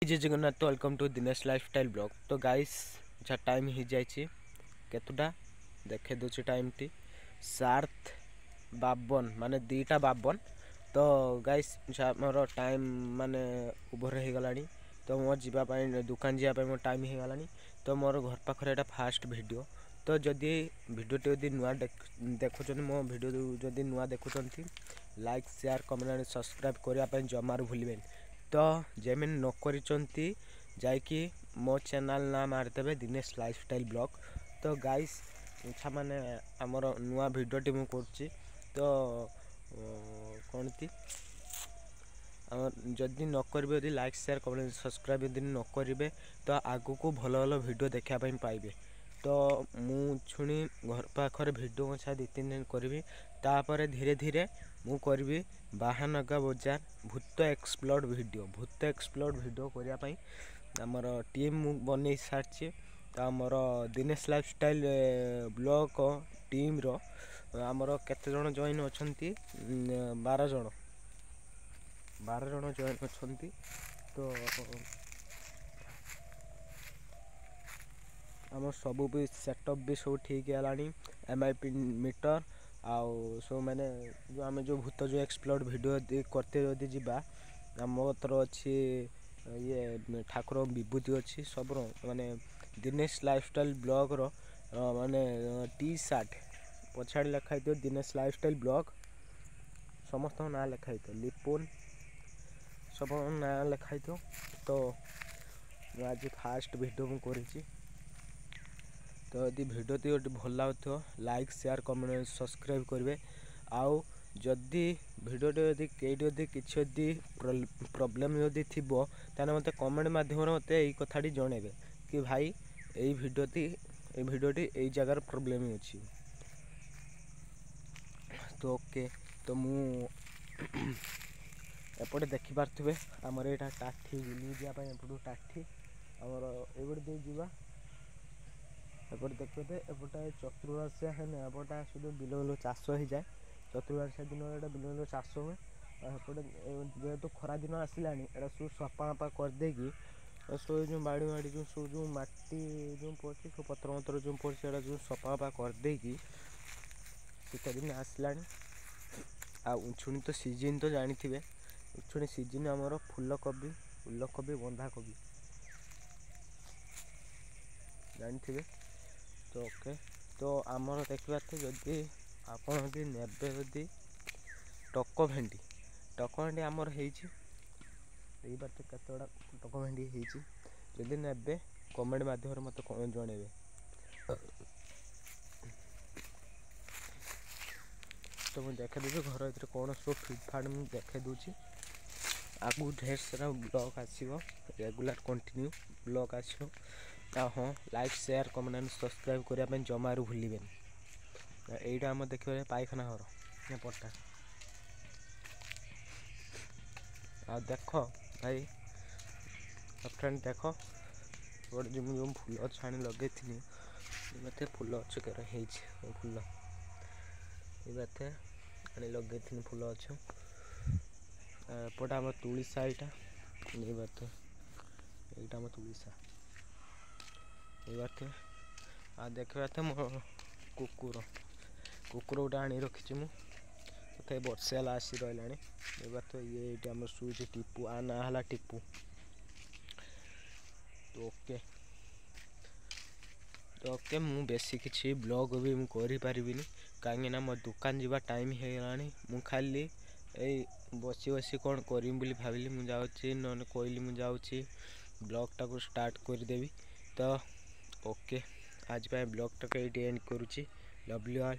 जय Jagannath welcome to Dinesh lifestyle blog. तो guys जा टाइम हो जाए केतुटा देखे दूसरी टाइम टी 7:52 माने 2:52। तो गाइस मोर टाइम माने ओभर हो गलानी। तो मोर जीवाई दुकान जावाई मोर टाइम हो गलानी। तो मोर घर पाखे एटा फास्ट वीडियो। तो जदि वीडियो टी नुआ देखुं मो वीडियो जदि नुआ देखुं like share comment and subscribe करने जमार भूलें। तो जेमेन न करिचंती जाइकी मो चैनल ना मारदेवे दिनेश लाइफस्टाइल ब्लॉग। तो गाइस छा माने हमर नुआ वीडियो टी मु करछि। तो कौन थी जदि न करेंगे यदि लाइक शेयर कमेंट सब्सक्राइब यदि न करेंगे तो आगु को भल भल वीडियो देखा पाइबे। तो मु छुणी घर पाखर वीडियो छा 2-3 दिन करी तापर धीरे धीरे मु करी बाहानगा बजार भूत एक्सप्लोर वीडियो करने आमर टीम बन सारी। तो आमर दिनेश लाइफस्टाइल ब्लॉग टीम रो आमर केते जन जॉइन अच्छा 12 जन जॉइन अच्छा। तो आम सब भी सेटअप भी सब ठीक है। MIP मीटर आउ सब मैंने जो आम जो भूत जो एक्सप्लोर वीडियो करते जदि जीवा आम तर अच्छी ये ठाकुर विभूति अच्छी सब माने दिनेश लाइफस्टाइल ब्लॉग रो माने टी-शर्ट पछाड़ लिखाई थो दिनेश लाइफस्टाइल ब्लॉग समस्त ना लिखाई थो लिपुन सब ना लिखाई थो। तो आज फास्ट वीडियो मु करी। तो यदि वीडियो टी भल लगे लाइक शेयर कमेंट सब्सक्राइब करेंगे। आउ जदि वीडियो यदि कई किसी प्रॉब्लम यदि थी ताने मते कमेंट माध्यम मते यही कथाटी जणेबे कि भाई यही वीडियोटी यही जगार प्रॉब्लम अच्छी। तो ओके तो मु एपटे देखी पारे आमर यहाँ टाठी बुली जावाई एपटू टाठी आमर एपटे दे जावा एपटे देखते एपटे चतुर्मास्या है एपटा शुद्ध बिल बिल चाष हो जाए। चतुर्मास्या दिन बिल बिल चाष हुए एपटे जेहेतु खरा दिन आसला सब सफा करदेगी सब जो बाड़ी बाड़ी जो सब जो माटी जो पड़ी सब पत्र मतर जो पड़ी जो सफा करदेगी शीत दिन आसला। आ उछुणी तो सीजन तो जानी थे उछुणी सीजन आमर फूलकोबी बंधाकोबी जानी थे। तो ओके तो आमर देखा जदि आपड़ नेबे जदि टक भेंडी आमर होई बात केतटा टक भेंडी जदि नेबे कमेंट माध्यम मत जणेबे। तो मुझे देखा दूसरी घर भर कौन सब फिटफाट मुझे देखा दूसरी आगू ढेर सारा ब्लॉग आसो रेगुलर कंटिन्यू ब्लॉग आसो। हाँ like share comment and subscribe करने जमारू भूलें। यहीटा आम देखिए पायखाना घर पट्टा आ देख भाई फ्रेंड देख गोटे जो फूल छाणी लगे मत फूल अच्छे फूल ये आनी लगे फूल अच्छे एपटे आम तुलसा यहाँ बात यहाँ आम तुलसा ये बात आ देखा मो कुकुर गोटे आनी रखी मुझे वर्षे आसी रहा ये बात ये आम शुचे टीपू आ ना है टीपू। तो ओके मु बेसी किसी ब्लॉग भी करें कहीं मो दुकान जावा टाइम हो गला खाली यही बसी बसी कौन करी भाविली मुझे जाऊँगी न कहली मुझे ब्लॉग टाक स्टार्ट करदेवी। तो ओके आज ब्लॉग टाक ये एंड करुच्ची। Love you all.